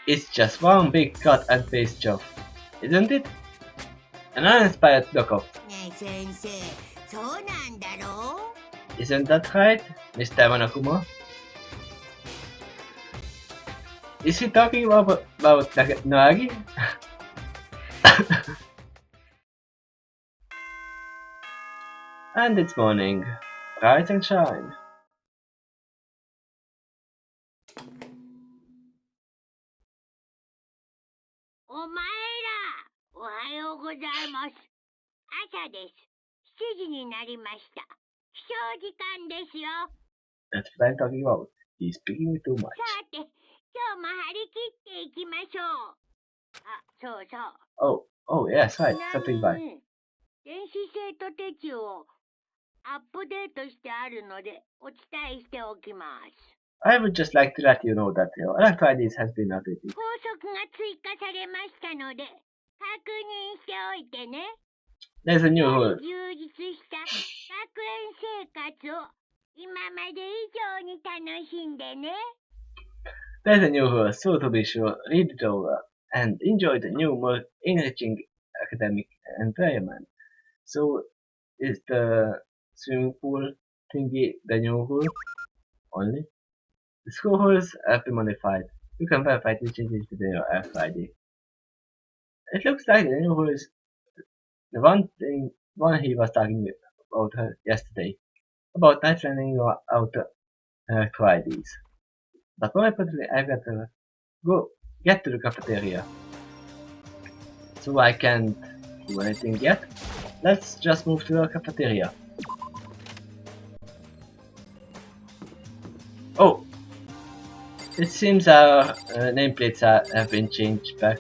is just one big cut and paste job, isn't it? An uninspired knockoff. ねえ先生、そうなんだろう? Isn't that right, Mr. Monokuma? Is he talking about Noagi? And it's morning. Rise and shine. お前ら、おはようございます。朝です。7時になりました。起床時間ですよ。That's what I'm talking about. He's speaking too much. さて、今日も張り切っていきましょう。あ、そうそう。 Oh, yes, ち right. な Something み by. に、電子生徒手帳をアップデートしてあるのでお伝えしておきます。 I would just like to let you know that your electro IDs has been updated. 法則が追加されましたので確認しておいてね。 There's a new よ rule. り充実した学園生活を今まで以上に楽しんでね。 There's a new rule, so to be sure, read it over and enjoy the new, more enriching academic environment. So, is the swimming pool thingy the new rule only? The school rules have been modified. You can verify the changes within your FID. It looks like the new rule is the one he was talking about yesterday, about not running out IDs. But more importantly, I've got to get to the cafeteria. So I can't do anything yet. Let's just move to the cafeteria. Oh! It seems our nameplates have been changed back.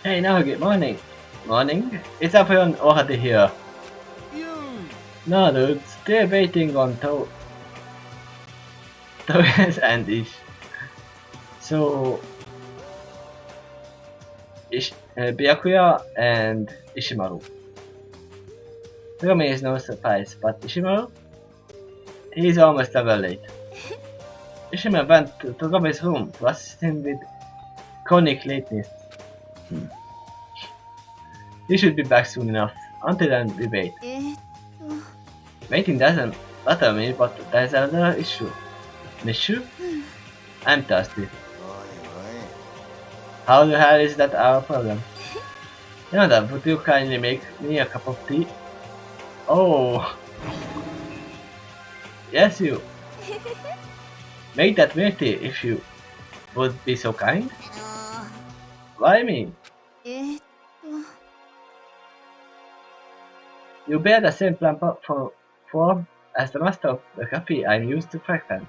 Hey now, good morning. Morning? It's everyone already here. ユン No dude, still waiting on Torres and Ish. So... Byakuya and Ishimaru. Togami is no surprise, but Ishimaru? He's almost level late. Ishimaru went to Togami's room to assist him with chronic lateness. He should be back soon enough. Until then, we wait. Waiting doesn't bother me, but there's another issue. An issue? I'm thirsty. おい How the hell is that our problem? Yonada, would you kindly make me a cup of tea? Oh! Yes, you! Make that milk tea if you would be so kind. Why me? You bear the same plan form as the master of the cafe I'm used to frequent.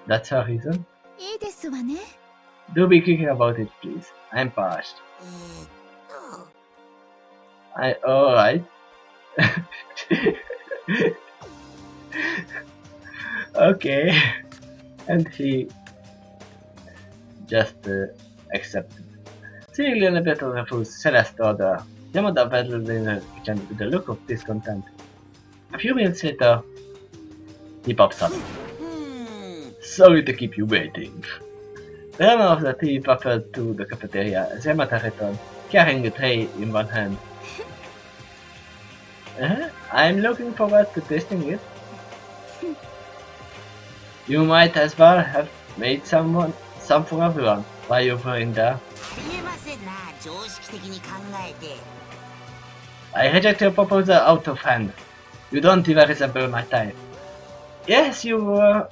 That's her reason? いいですわね。 Do be quick about it, please. I'm parched. Alright. Okay. And he just accepted. Seeing a bit of refuse Celeste order, Yamada battled in the kitchen with a look of discontent. A few minutes later, he pops up. Sorry to keep you waiting. The owner of the tea buffered to the cafeteria as Yamada returned, carrying a tray in one hand. I'm looking forward to tasting it. You might as well have made some for everyone while you were in there. ありえませんな、常識的に考えて。 I reject your proposal out of hand. You don't even resemble my type. Yes, you are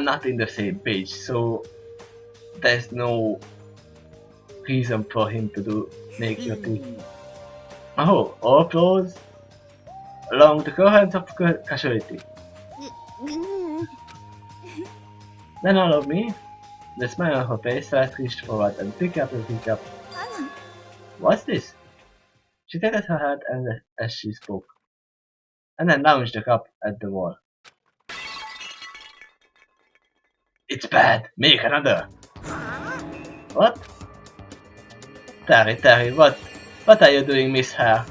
not in the same page, so there's no reason for him to make your tea. Oh, all flows along the current of casualty. Then all of me, the smile on her face, Celeste reached forward and picked up the teacup. What's this? She tilted her head as she spoke, and then lounged the cup at the wall. It's bad! Make another! What? Terry, what are you doing, Miss Hare?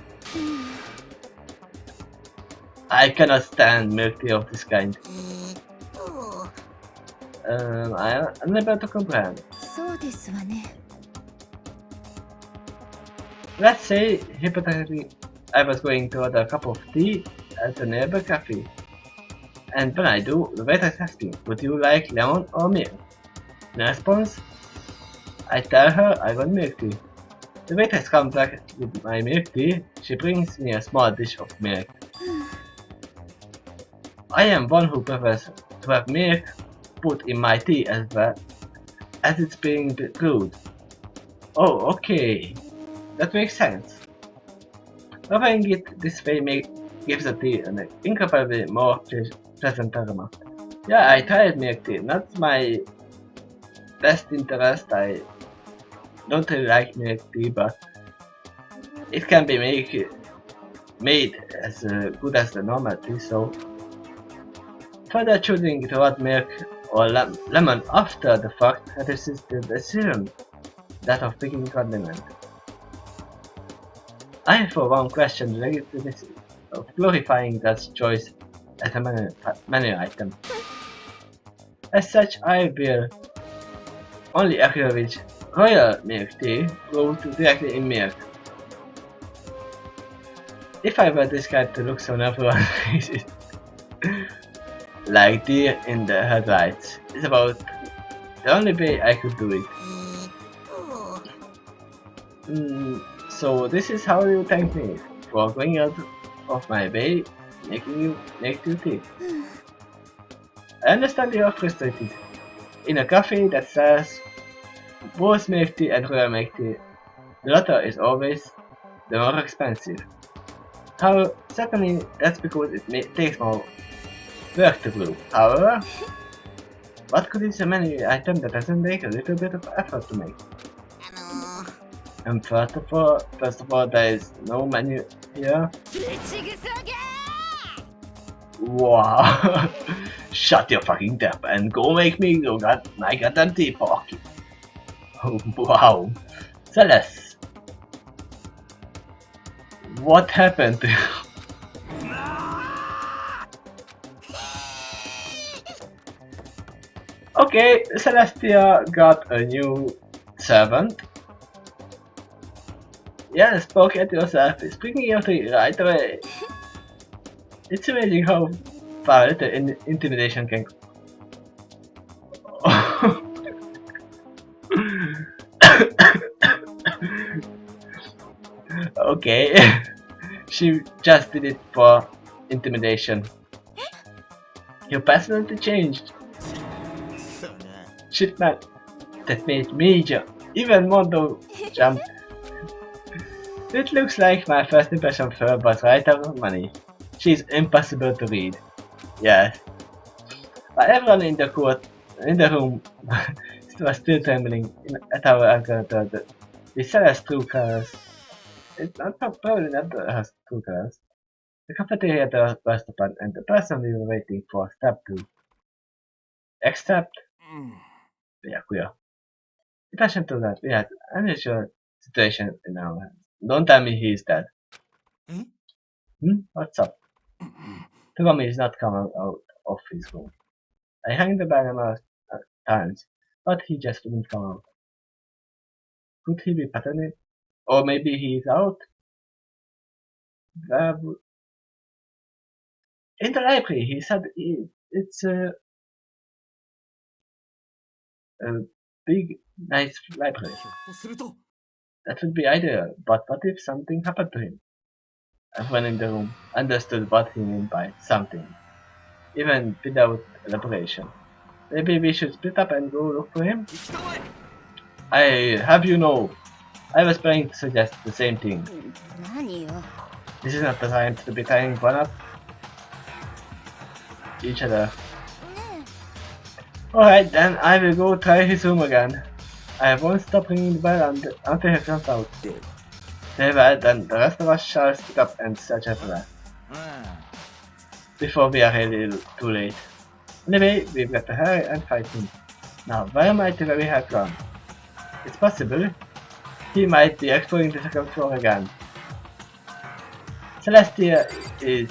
I cannot stand milk tea of this kind. I am unable to comprehend. そうですわね。 Let's say, hypothetically, I was going to order a cup of tea at a nearby cafe. And when I do, the waiter asks me, would you like lemon or milk? In response, I tell her I want milk tea. The waitress comes back with my milk tea. She brings me a small dish of milk. I am one who prefers to have milk put in my tea as well, as it's being brewed. Oh, okay. That makes sense. Offering it this way gives the tea an incredibly more pleasant aroma. Yeah, I tried milk tea. Not my best interest. I don't really like milk tea, but it can be made as good as the normal tea, so further choosing to add milk or lemon after the fact reduces the decision that of picking condiment. I for one question the legitimacy of glorifying that choice as a menu item. As such, I will only acknowledge royal milk tea brewed directly in milk. If I were this guy to look so everyone faces like deer in the headlights, it's about the only way I could do it. So this is how you thank me for going out of my way, making you make you tea. I understand you are frustrated. In a cafe that sells both milk tea and royal milk tea, the latter is always the more expensive. However, certainly that's because it takes more work to brew. However, what good is a menu item that doesn't take a little bit of effort to make? And first of all, there is no menu here. Wow! Shut your fucking tap and go make me my goddamn tea pocket. Oh, wow! Celeste! What happened to you? Okay, Celestia got a new servant. Yeah, spoke at yourself, speaking your tea right away. It's amazing how far little intimidation can go. Okay, she just did it for intimidation. Your personality changed. Shit man, that made me even more jump. It looks like my first impression of her was right out of money. She's impossible to read. Yes. But everyone in the room was still trembling at our encounter. The seller's true colors. It's not probably not her true colors. The cafeteria door burst open and the person we were waiting for stepped through. Except, yeah, queer. In addition to that, we had an unusual situation in our hands. Don't tell me he's dead. What's up? Tommy is not coming out of his room. I rang the bell a number of times, but he just wouldn't come out. Could he be patterning? Or maybe he's out? In the library, he said it's a big, nice library. That would be ideal, but what if something happened to him? Everyone in the room understood what he meant by something, even without elaboration. Maybe we should split up and go look for him? I have you know, I was planning to suggest the same thing. This is not the time to be tying one up each other. Alright, then I will go try his room again. I won't stop ringing the bell until he comes out. Very well, then the rest of us shall split up and search everywhere. Before we are really too late. Anyway, we've got to hurry and fight him. Now, where might the very have gone? It's possible. He might be exploring the second floor again. Celestia is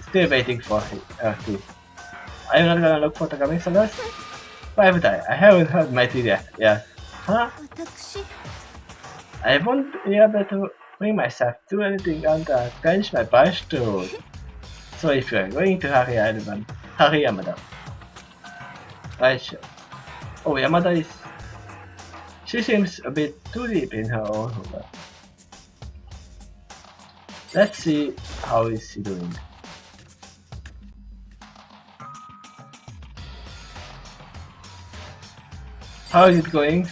still waiting for her tea. Are you not gonna look for the coming Celeste? Why would I? I haven't heard my tea yet. Yes. Huh? I won't be able to bring myself to anything until I clench my brush throat. So if you're going to hurry, Ivan, hurry Yamada. Right, sure. Oh, Yamada is... She seems a bit too deep in her own humor. Let's see how is she doing. How is it going?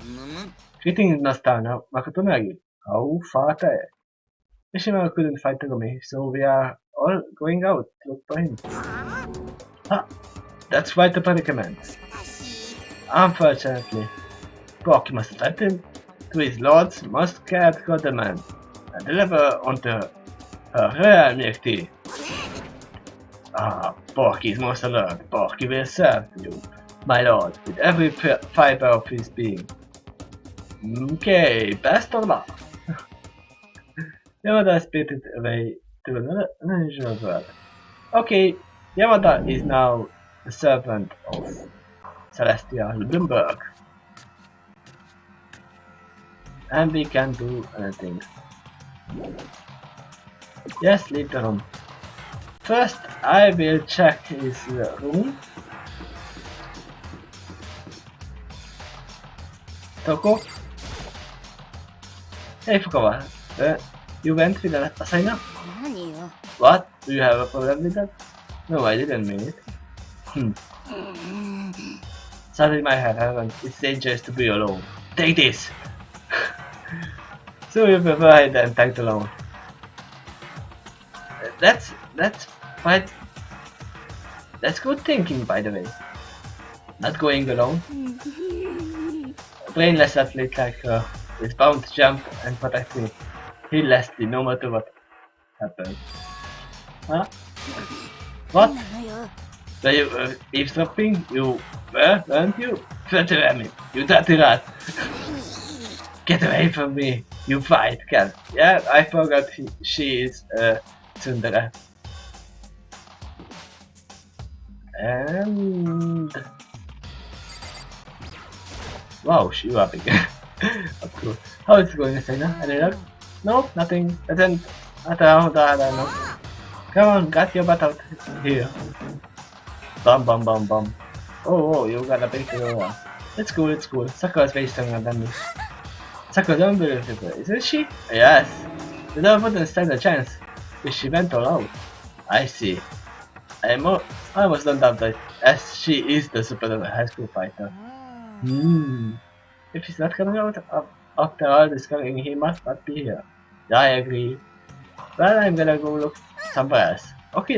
むむ Greetings, Nastana. Makotonagi. How far there? Mishima couldn't fight Togumi, so we are all going out to look for him. Ah, that's quite a predicament. しかし Unfortunately, Porky must threaten to his lord's most cared command and deliver unto her rare milk tea. Ah, Porky is most alert. Porky will serve you, my lord, with every fiber of his being. Okay, best of luck. Yamada spirited away to another unusual world. Okay, Yamada is now the servant of Celestia Lumberg. And we can do anything. Yes, leave the room. First, I will check his room. Toko? Hey Fukawa, you went with Asina? 何よ What? Do you have a problem with that? No, I didn't mean it. Sorry, my head, haven't. It's dangerous to be alone. Take this! So you prefer hide than tag alone. That's quite... That's good thinking, by the way. Not going alone. A brainless athlete like her is bound to jump and protect me. Heedlessly, no matter what happens. Huh? What? なのよ Were you eavesdropping? You were, weren't you? Dirty rabbit, you dirty rat! Get away from me, you fight cat. Yeah, I forgot she is tsundere. And... Wow, she was big. That's cool. How is it going, Asina? Any luck? No, nothing. Doesn't matter how bad I know. Come on, get your butt out here. Bum bum bum bum. Oh, you got a big one. It's cool, it's cool. Sakura is way stronger than me. Sakura's unbelievable, isn't she? Yes. The dog wouldn't stand a chance if she went all out. I see. I almost don't doubt that, as she is the super high school fighter. If he's not coming out after all this coming, he must not be here. Yeah, I agree. Well, I'm gonna go look somewhere else. Okay,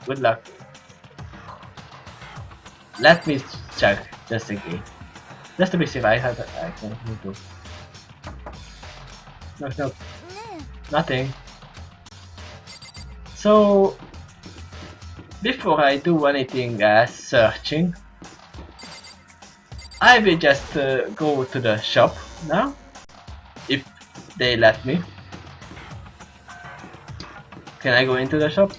good luck. Let me check, just in case. Just to be safe, I can do. No, nothing. So, before I do anything as searching, I will just go to the shop now, if they let me. Can I go into the shop?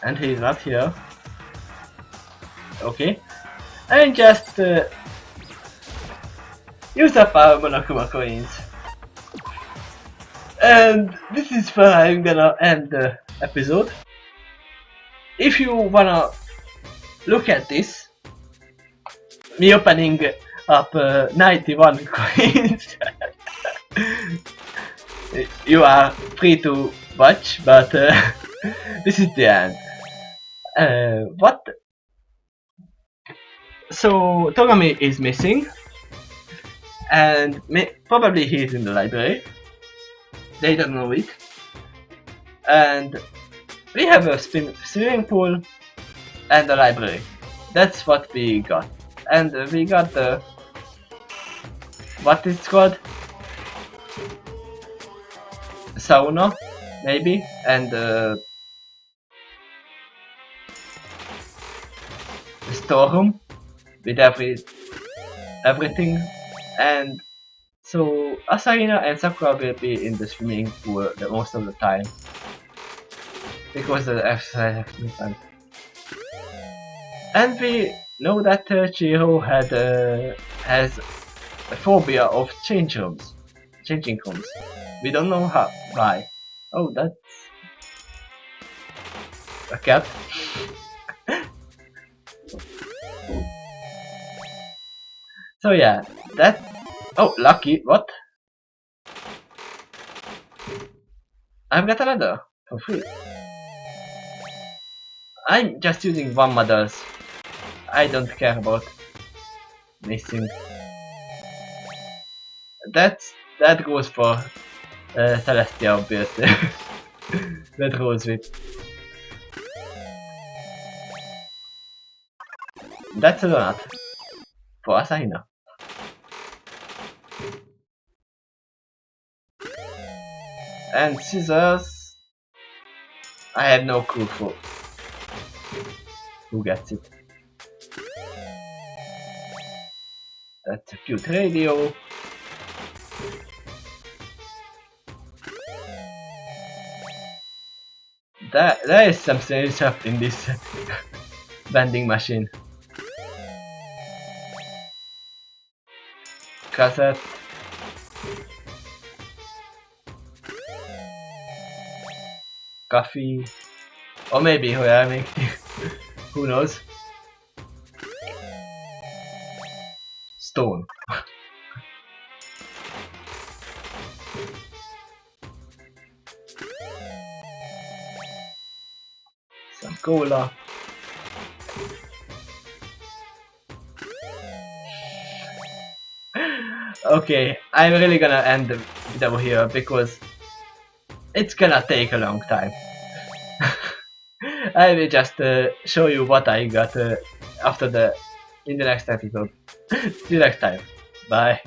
And he's not here. Okay. And just use up our Monokuma coins. And this is where I'm gonna end the episode. If you wanna look at this, me opening up 91 coins, you are free to watch, but this is the end. What? So Togami is missing, and probably he's in the library. They don't know it. And we have a swimming pool and a library. That's what we got. And we got the... what is it called? Sauna, maybe, and the storeroom with everything. And so Asahina and Sakura will be in the swimming pool most of the time because the exercise has been fun. And we know that Chihiro has a phobia of changing rooms. We don't know why. Oh, that's a cat. So yeah, that. Oh, lucky. What? I've got another for free. I'm just using one models. I don't care about missing. That goes for Celestia, obviously. That goes with. That's a donut for Asahina. And scissors. I have no clue for who gets it. That's a cute radio. There is some strange stuff in this vending machine. Cassette. Coffee. Or maybe Hoyami. Who knows? Stone. Some cola. Okay, I'm really gonna end the video here because it's gonna take a long time. I will just show you what I got in the next episode. See you next time. Bye.